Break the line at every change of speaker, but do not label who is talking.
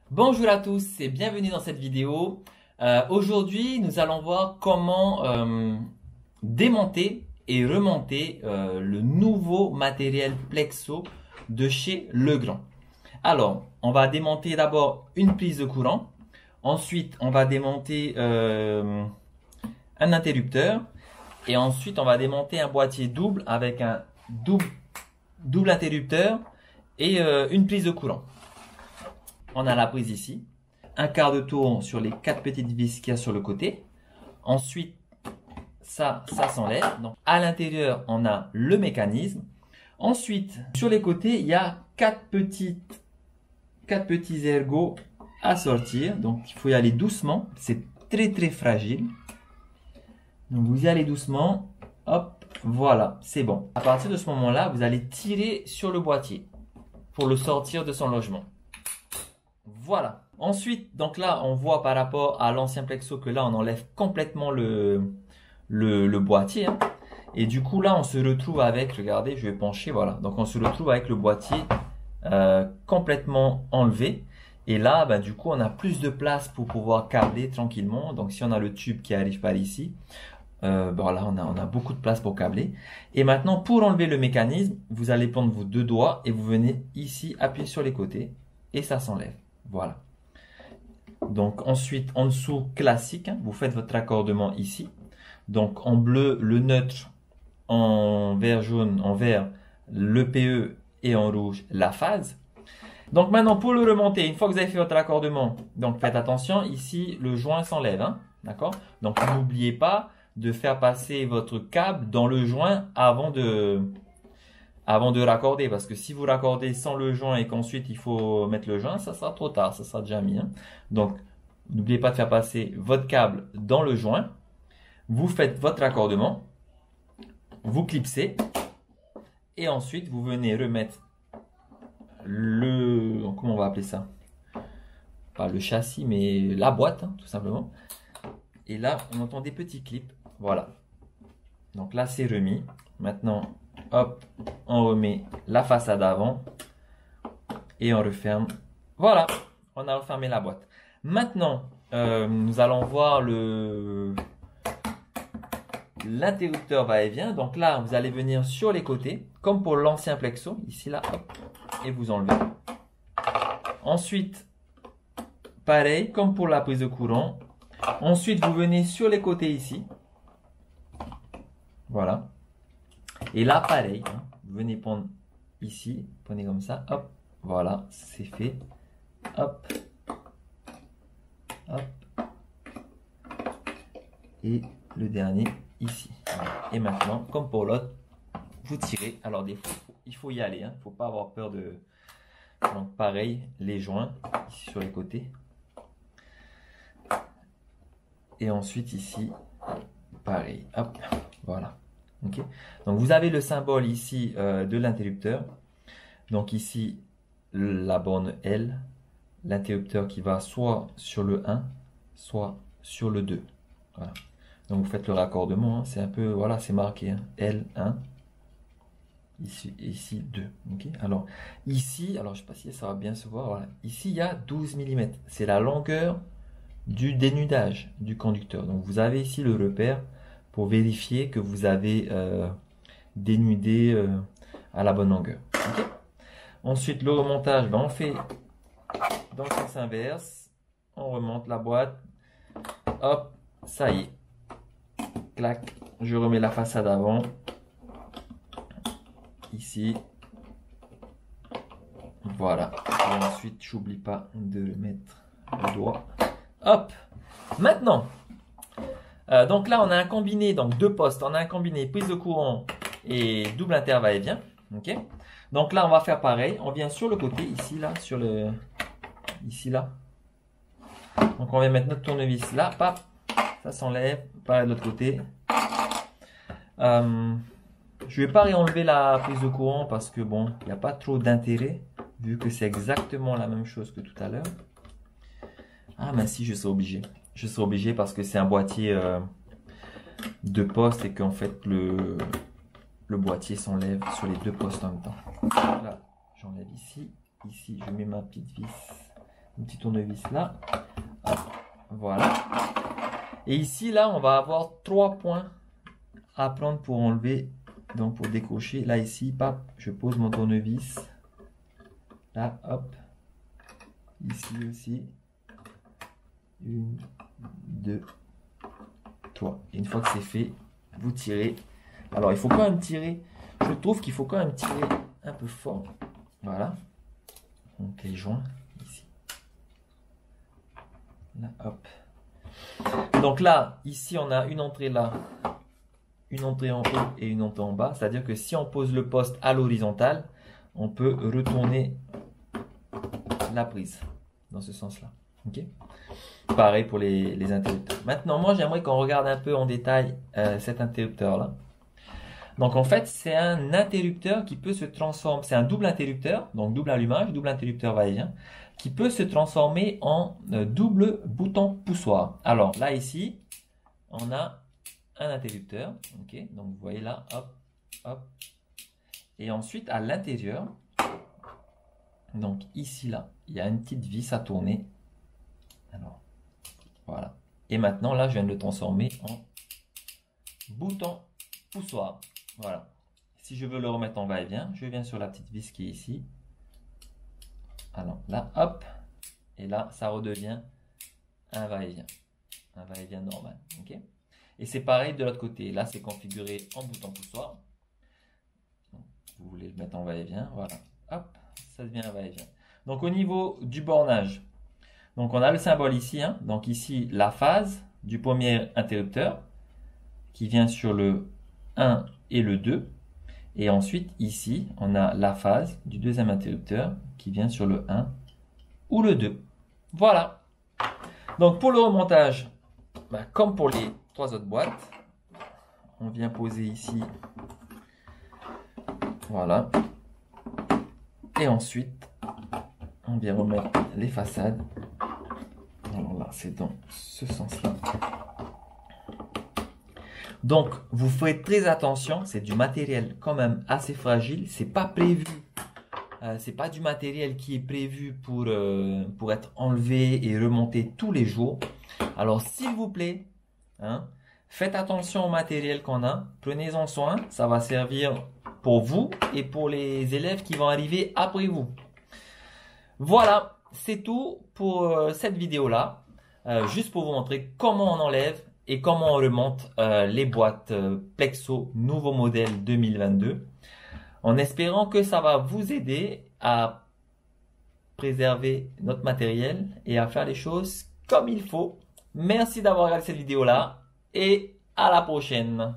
Bonjour à tous et bienvenue dans cette vidéo. Aujourd'hui, nous allons voir comment démonter et remonter le nouveau matériel Plexo de chez Legrand. Alors, on va démonter d'abord une prise de courant. Ensuite, on va démonter un interrupteur. Et ensuite, on va démonter un boîtier double avec un double interrupteur et une prise de courant. On a la prise ici, un quart de tour sur les 4 petites vis qu'il y a sur le côté. Ensuite, ça s'enlève. Donc, à l'intérieur, on a le mécanisme. Ensuite, sur les côtés, il y a 4 petits ergots à sortir. Donc, il faut y aller doucement. C'est très fragile. Donc, vous y allez doucement. Hop, voilà, c'est bon. À partir de ce moment-là, vous allez tirer sur le boîtier pour le sortir de son logement. Voilà. Ensuite, donc là, on voit par rapport à l'ancien Plexo que là, on enlève complètement le boîtier. Hein. Et du coup, là, on se retrouve avec, regardez, je vais pencher, voilà. Donc, on se retrouve avec le boîtier complètement enlevé. Et là, ben, du coup, on a plus de place pour pouvoir câbler tranquillement. Donc, si on a le tube qui arrive par ici, bon, là, on a beaucoup de place pour câbler. Et maintenant, pour enlever le mécanisme, vous allez prendre vos deux doigts et vous venez ici appuyer sur les côtés et ça s'enlève. Voilà. Donc ensuite, en dessous, classique, hein, vous faites votre raccordement ici. Donc en bleu, le neutre, en vert jaune, en vert, le PE et en rouge, la phase. Donc maintenant, pour le remonter, une fois que vous avez fait votre raccordement, donc faites attention, ici, le joint s'enlève. Hein, d'accord? Donc n'oubliez pas de faire passer votre câble dans le joint avant de raccorder, parce que si vous raccordez sans le joint et qu'ensuite il faut mettre le joint, ça sera trop tard, ça sera déjà mis. Hein. Donc, n'oubliez pas de faire passer votre câble dans le joint. Vous faites votre raccordement, vous clipsez, et ensuite vous venez remettre comment on va appeler ça? Pas le châssis, mais la boîte, hein, tout simplement. Et là, on entend des petits clips. Voilà. Donc là, c'est remis. Maintenant, hop, on remet la façade avant et on referme. Voilà, on a refermé la boîte. Maintenant, nous allons voir l'interrupteur va-et-vient. Donc là, vous allez venir sur les côtés, comme pour l'ancien Plexo, ici là, hop, et vous enlevez. Ensuite, pareil, comme pour la prise de courant. Ensuite, vous venez sur les côtés ici. Voilà. Et là, pareil, hein, vous venez prendre ici, prenez comme ça, hop, voilà, c'est fait, hop, hop, et le dernier ici. Voilà. Et maintenant, comme pour l'autre, vous tirez. Alors des fois, il faut y aller, hein, il ne faut pas avoir peur de... Donc pareil, les joints ici sur les côtés. Et ensuite ici, pareil, hop, voilà. Okay. Donc vous avez le symbole ici de l'interrupteur. Donc ici la borne L, l'interrupteur qui va soit sur le 1, soit sur le 2. Voilà. Donc vous faites le raccordement, hein. C'est un peu, voilà, c'est marqué, hein. L1, ici 2. Okay. Alors ici, alors je ne sais pas si ça va bien se voir, voilà. Ici il y a 12 mm, c'est la longueur du dénudage du conducteur. Donc vous avez ici le repère pour vérifier que vous avez dénudé à la bonne longueur. Okay. Ensuite, le remontage, ben, on fait dans le sens inverse. On remonte la boîte. Hop, ça y est. Clac, je remets la façade avant. Ici. Voilà. Et ensuite, j'oublie pas de mettre le doigt. Hop. Maintenant, donc là, on a un combiné, donc deux postes. On a un combiné prise de courant et double inter va-et-vient. Okay. Donc là, on va faire pareil. On vient sur le côté, ici, là, ici, là. Donc on va mettre notre tournevis là. Pap, ça s'enlève. Pareil de l'autre côté. Je vais pas réenlever la prise de courant parce que bon, il n'y a pas trop d'intérêt vu que c'est exactement la même chose que tout à l'heure. Ah, mais si, je serai obligé. Je serai obligé parce que c'est un boîtier de poste et qu'en fait le boîtier s'enlève sur les deux postes en même temps. Là, j'enlève ici. Ici, je mets ma petite vis un petit tournevis là. Hop, voilà. Et ici, là, on va avoir 3 points à prendre pour enlever, donc pour décocher. Là, ici, pap, je pose mon tournevis. Là, hop. Ici aussi. 1, 2, 3. Et une fois que c'est fait, vous tirez. Alors, il faut quand même tirer. Je trouve qu'il faut quand même tirer un peu fort. Voilà. Donc, les joints, ici. Là, hop. Donc là, ici, on a une entrée là, une entrée en haut et une entrée en bas. C'est-à-dire que si on pose le poste à l'horizontale, on peut retourner la prise dans ce sens-là. Ok. Pareil pour les interrupteurs. Maintenant, moi, j'aimerais qu'on regarde un peu en détail cet interrupteur-là. Donc, en fait, c'est un interrupteur qui peut se transformer. C'est un double interrupteur, donc double allumage, double interrupteur va-et-vient, qui peut se transformer en double bouton poussoir. Alors, là, ici, on a un interrupteur. Ok. Donc, vous voyez là, hop, hop. Et ensuite, à l'intérieur, donc ici, là, il y a une petite vis à tourner. Alors, voilà. Et maintenant, là, je viens de le transformer en bouton poussoir. Voilà. Si je veux le remettre en va-et-vient, je viens sur la petite vis qui est ici. Alors là, hop. Et là, ça redevient un va-et-vient. Un va-et-vient normal. Ok. Et c'est pareil de l'autre côté. Là, c'est configuré en bouton poussoir. Vous voulez le mettre en va-et-vient. Voilà. Hop. Ça devient un va-et-vient. Donc, au niveau du bornage, donc on a le symbole ici. Hein. Donc ici, la phase du premier interrupteur qui vient sur le 1 et le 2. Et ensuite, ici, on a la phase du deuxième interrupteur qui vient sur le 1 ou le 2. Voilà. Donc, pour le remontage, comme pour les 3 autres boîtes, on vient poser ici. Voilà. Et ensuite, on vient remettre les façades. Alors là, c'est dans ce sens-là. Donc, vous ferez très attention, c'est du matériel quand même assez fragile, c'est pas prévu, c'est pas du matériel qui est prévu pour être enlevé et remonté tous les jours. Alors, s'il vous plaît, hein, faites attention au matériel qu'on a, prenez-en soin, ça va servir pour vous et pour les élèves qui vont arriver après vous. Voilà, c'est tout pour cette vidéo-là, juste pour vous montrer comment on enlève et comment on remonte les boîtes Plexo nouveau modèle 2022, en espérant que ça va vous aider à préserver notre matériel et à faire les choses comme il faut. Merci d'avoir regardé cette vidéo là et à la prochaine.